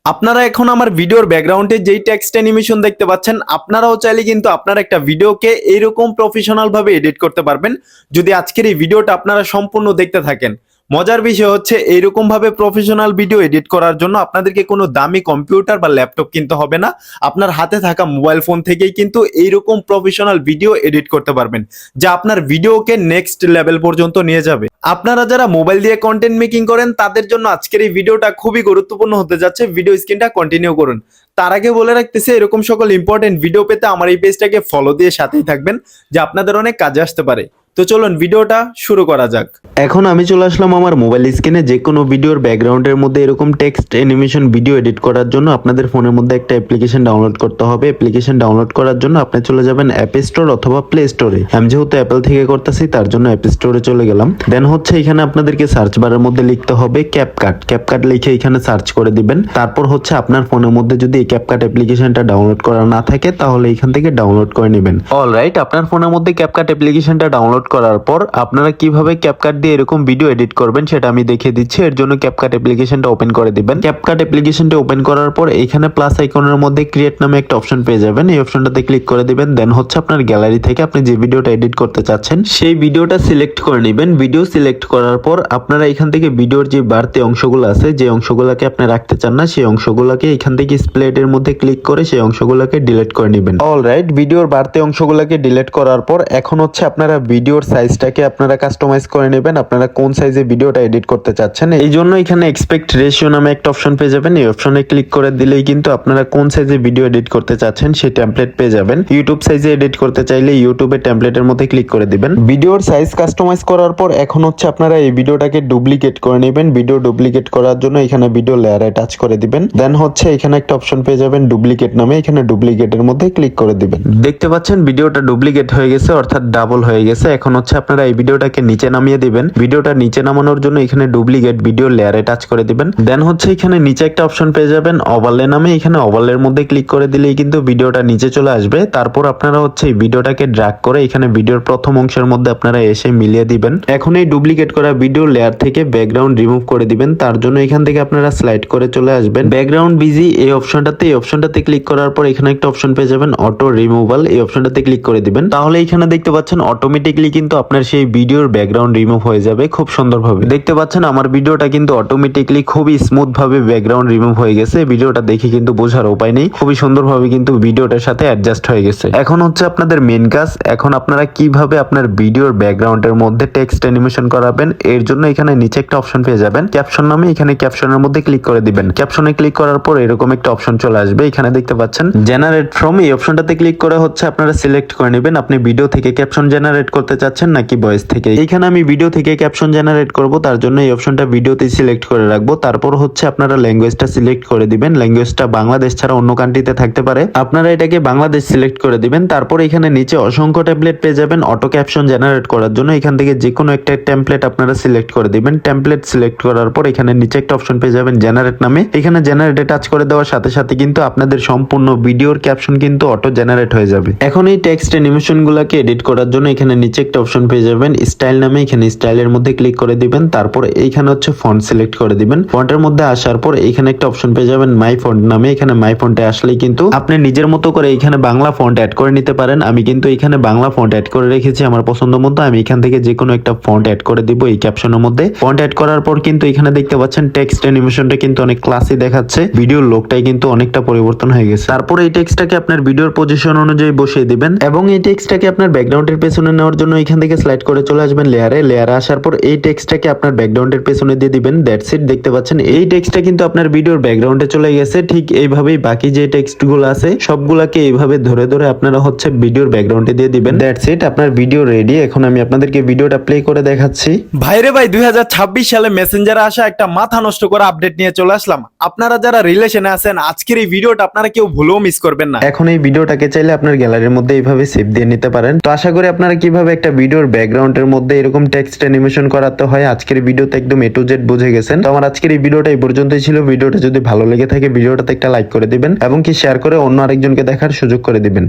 আপনারা এখন আমার ভিডিওর ব্যাকগ্রাউন্ডে যেই টেক্সট অ্যানিমেশন দেখতে পাচ্ছেন, আপনারাও চাইলে কিন্তু আপনার একটা ভিডিওকে এইরকম প্রফেশনাল ভাবে এডিট করতে পারবেন যদি আজকের এই ভিডিওটা আপনারা সম্পূর্ণ দেখতে থাকেন। মজার বিষয় হচ্ছে এইরকম ভাবে প্রফেশনাল ভিডিও এডিট করার জন্য আপনাদেরকে কোনো দামি কম্পিউটার বা ল্যাপটপ কিনতে হবে না। আপনার হাতে থাকা মোবাইল ফোন থেকেই কিন্তু এইরকম প্রফেশনাল ভিডিও এডিট করতে পারবেন, যা আপনার ভিডিওকে নেক্সট লেভেল পর্যন্ত নিয়ে যাবে। আপনারা যারা মোবাইল দিয়ে কন্টেন্ট মেকিং করেন তাদের জন্য আজকের এই ভিডিওটা খুবই গুরুত্বপূর্ণ হতে যাচ্ছে। ভিডিও স্ক্রিনটা কন্টিনিউ করুন। তার আগে বলে রাখতেছি, এরকম সকল ইম্পর্টেন্ট ভিডিও পেতে আমার এই পেজটাকে ফলো দিয়ে সাথেই থাকবেন, যা আপনাদের অনেক কাজে আসতে পারে। তো চলুন ভিডিওটা শুরু করা যাক। এখন আমি চলে আসলাম আমার মোবাইল স্ক্রিনে। যে কোনো ভিডিওর ব্যাকগ্রাউন্ডের মধ্যে এরকম টেক্সট অ্যানিমেশন ভিডিও এডিট করার জন্য আপনাদের ফোনের মধ্যে একটা অ্যাপ্লিকেশন ডাউনলোড করতে হবে। অ্যাপ্লিকেশন ডাউনলোড করার জন্য আপনি চলে যাবেন অ্যাপ স্টোর অথবা প্লে স্টোরে। আমি যেহেতু অ্যাপল থেকে করতেছি তার জন্য অ্যাপ স্টোরে চলে গেলাম। দেন হচ্ছে এখানে আপনাদেরকে সার্চ বারের মধ্যে লিখতে হবে ক্যাপকাট। ক্যাপকাট লিখে এখানে সার্চ করে দিবেন। তারপর হচ্ছে আপনার ফোনের মধ্যে যদি এই ক্যাপকাট অ্যাপ্লিকেশনটা ডাউনলোড করা না থাকে তাহলে এখান থেকে ডাউনলোড করে নেবেন। অলরাইট, আপনার ফোনের মধ্যে ক্যাপকাট অ্যাপ্লিকেশনটা ডাউনলোড করার পর আপনারা কিভাবে ক্যাপকাট দিয়ে এরকম ভিডিও এডিট করবেন সেটা আমি দেখিয়ে দিচ্ছি। এর জন্য ক্যাপকাট অ্যাপ্লিকেশনটা ওপেন করে দিবেন। ক্যাপকাট অ্যাপ্লিকেশনটা ওপেন করার পর এখানে প্লাস আইকনের মধ্যে ক্রিয়েট নামে একটা অপশন পেয়ে যাবেন। এই অপশনটাতে ক্লিক করে দিবেন। দেন হচ্ছে আপনার গ্যালারি থেকে আপনি যে ভিডিওটা এডিট করতে চাচ্ছেন সেই ভিডিওটা সিলেক্ট করে নেবেন। ভিডিও সিলেক্ট করার পর আপনারা এখান থেকে ভিডিওর যে বাড়তি অংশগুলো আছে, যে অংশগুলোকে আপনি রাখতে চান না সেই অংশগুলোকে এখান থেকে স্প্লিটের মধ্যে ক্লিক করে সেই অংশগুলোকে ডিলিট করে নেবেন। অলরাইট, ভিডিওর বাড়তি অংশগুলোকে ডিলিট করার পর এখন হচ্ছে আপনারা ভিডিওর সাইজটাকে আপনারা কাস্টমাইজ করে নেবেন। আপনারা কোন সাইজে ভিডিওটা এডিট করতে চাচ্ছেন এই জন্য এখানে এক্সপেক্ট রেশিও নামে একটা অপশন পেয়ে যাবেন। এই অপশনে ক্লিক করে দিলেই কিন্তু আপনারা কোন সাইজে ভিডিও এডিট করতে চাচ্ছেন সেই টেমপ্লেট পেয়ে যাবেন। ইউটিউব সাইজে এডিট করতে চাইলে ইউটিউবের টেমপ্লেটের মধ্যে ক্লিক করে দিবেন। ভিডিওর সাইজ কাস্টমাইজ করার পর এখন হচ্ছে আপনারা এই ভিডিওটাকে ডুপ্লিকেট করে নেবেন। ভিডিও ডুপ্লিকেট করার জন্য এখানে ভিডিও লেয়ারে টাচ করে দিবেন। দেন হচ্ছে এখানে একটা অপশন পেয়ে যাবেন ডুপ্লিকেট নামে। এখানে ডুপ্লিকেটের মধ্যে ক্লিক করে দিবেন। দেখতে পাচ্ছেন ভিডিওটা ডুপ্লিকেট হয়ে গেছে, অর্থাৎ ডাবল হয়ে গেছে। এখন হচ্ছে আপনারা এই ভিডিওটাকে নিচে নামিয়ে দিবেন। ভিডিওটা নিচে নামানোর জন্য এখানে ডুপ্লিকেট ভিডিও লেয়ারে টাচ করে দিবেন। দেন হচ্ছে এখানে নিচে একটা অপশন পেয়ে যাবেন ওভারলে নামে। এখানে ওভারলের মধ্যে ক্লিক করে দিলেই কিন্তু ভিডিওটা নিচে চলে আসবে। তারপর আপনারা হচ্ছে এই ভিডিওটাকে ড্র্যাগ করে এখানে ভিডিওর প্রথম অংশের মধ্যে আপনারা এসে মিলিয়ে দিবেন। এখন এই ডুপ্লিকেট করা ভিডিও লেয়ার থেকে ব্যাকগ্রাউন্ড রিমুভ করে দিবেন। তার জন্য এখান থেকে আপনারা স্লাইড করে চলে আসবেন ব্যাকগ্রাউন্ড বিজি এই অপশনটাতে। এই অপশনটাতে ক্লিক করার পর এখানে একটা অপশন পেয়ে যাবেন অটো রিমুভাল। এই অপশনটাতে ক্লিক করে দিবেন। তাহলে এখানে দেখতে পাচ্ছেন অটোমেটিকলি কিন্তু আপনার সেই ভিডিওর ব্যাকগ্রাউন্ড রিমুভ হয়ে যাবে খুব সুন্দরভাবে। দেখতে পাচ্ছেন আমার ভিডিওটা কিন্তু অটোমেটিকলি খুবই স্মুথ ভাবে ব্যাকগ্রাউন্ড রিমুভ হয়ে গেছে। ভিডিওটা দেখে কিন্তু বোঝার উপায় নেই, খুবই সুন্দরভাবে কিন্তু ভিডিওটার সাথে অ্যাডজাস্ট হয়ে গেছে। এখন হচ্ছে আপনাদের মেন কাজ, এখন আপনারা কিভাবে আপনার ভিডিওর ব্যাকগ্রাউন্ডের মধ্যে টেক্সট অ্যানিমেশন করাবেন। এর জন্য এখানে নিচে একটা অপশন পেয়ে যাবেন ক্যাপশন নামে। এখানে ক্যাপশনের মধ্যে ক্লিক করে দিবেন। ক্যাপশনে ক্লিক করার পর এরকম একটা অপশন চলে আসবে। এখানে দেখতে পাচ্ছেন জেনারেট ফ্রম। এই অপশনটাতে ক্লিক করে হচ্ছে আপনারা সিলেক্ট করে নেবেন আপনি ভিডিও থেকে ক্যাপশন জেনারেট করতে চাচ্ছেন নাকি ভয়েস থেকে। এখানে আমি ভিডিও থেকে ক্যাপশন জেনারেট করব, তার জন্য এই অপশনটা ভিডিওতে সিলেক্ট করে রাখবো। তারপর হচ্ছে আপনারা ল্যাঙ্গুয়েজটা সিলেক্ট করে দিবেন। ল্যাঙ্গুয়েজটা বাংলাদেশ ছাড়া অন্য কান্ট্রিতে থাকতে পারে, আপনারা এটাকে বাংলাদেশ সিলেক্ট করে দিবেন। তারপর এখানে নিচে অসংখ্য টেমপ্লেট পেয়ে যাবেন অটো ক্যাপশন জেনারেট করার জন্য। এখান থেকে যে কোনো একটা টেমপ্লেট আপনারা সিলেক্ট করে দিবেন। টেমপ্লেট সিলেক্ট করার পর এখানে নিচে একটা অপশন পেয়ে যাবেন জেনারেট নামে। এখানে জেনারেটে টাচ করে দেওয়ার সাথে সাথে কিন্তু আপনাদের সম্পূর্ণ ভিডিওর ক্যাপশন কিন্তু অটো জেনারেট হয়ে যাবে। এখন এই টেক্সট অ্যানিমেশন গুলাকে এডিট করার জন্য এখানে নিচে একটা অপশন পেয়ে যাবেন স্টাইল নামে। এখানে স্টাইলের মধ্যে ক্লিক করে দিবেন। তারপর এইখানে হচ্ছে ফন্ট সিলেক্ট করে দিবেন। ফন্টের মধ্যে আসার পর এখানে একটা অপশন পেয়ে যাবেন মাই ফন্ট নামে। এখানে মাই ফন্টে আসলেই কিন্তু আপনি নিজের মতো করে এখানে বাংলা ফন্ট অ্যাড করে নিতে পারেন। আমি কিন্তু এখানে বাংলা ফন্ট অ্যাড করে রেখেছি আমার পছন্দ মতো। আমি এখান থেকে যে কোনো একটা ফন্ট অ্যাড করে দিব এই ক্যাপশনের মধ্যে। ফন্ট অ্যাড করার পর কিন্তু এখানে দেখতে পাচ্ছেন টেক্সট অ্যানিমেশনটা কিন্তু অনেক ক্লাসি দেখাচ্ছে। ভিডিওর লোকটাই কিন্তু অনেকটা পরিবর্তন হয়ে গেছে। তারপর এই টেক্সটটাকে আপনার ভিডিওর পজিশন অনুযায়ী বসিয়ে দিবেন এবং এই টেক্সটটাকে আপনার ব্যাকগ্রাউন্ডের পেছনে নেওয়ার জন্য এখান থেকে স্লাইড করে চলে আসবেন লেয়ারে। লেয়ারে আসার পর এই টেক্সটটাকে আপনার ব্যাকগ্রাউন্ডের পেছনে দিয়ে দিবেন। That's it. দেখতে পাচ্ছেন এই টেক্সটটা কিন্তু আপনার ভিডিওর ব্যাকগ্রাউন্ডে চলে গেছে। ঠিক এইভাবেই বাকি যে টেক্সটগুলো আছে সবগুলাকে এইভাবে ধরে ধরে আপনারা হচ্ছে ভিডিওর ব্যাকগ্রাউন্ডে দিয়ে দিবেন। দ্যাটস ইট, আপনার ভিডিও রেডি। এখন আমি আপনাদেরকে ভিডিওটা প্লে করে দেখাচ্ছি। ভাইরে ভাই, 2026 সালে মেসেঞ্জারে আসা একটা মাথা নষ্ট করা আপডেট নিয়ে চলে আসলাম। আপনারা যারা রিলেশনে আছেন আজকের এই ভিডিওটা আপনারা কেউ ভুলেও মিস করবেন না। এখন এই ভিডিওটাকে চাইলে আপনার গ্যালারির মধ্যে এইভাবে সেভ দিয়ে নিতে পারেন। তো আশা করি আপনারা কিভাবে একটা ভিডিওর ব্যাকগ্রাউন্ডের মধ্যে এরকম টেক্সট অ্যানিমেশন করাতে হয় আজকের ভিডিওতে একদম A to Z বুঝে গেছেন। তো আমার আজকের এই ভিডিওটা এই পর্যন্তই ছিল। ভিডিওটা যদি ভালো লেগে থাকে ভিডিওটাতে একটা লাইক করে দিবেন এবং কি শেয়ার করে অন্য আরেকজনকে দেখার সুযোগ করে দিবেন।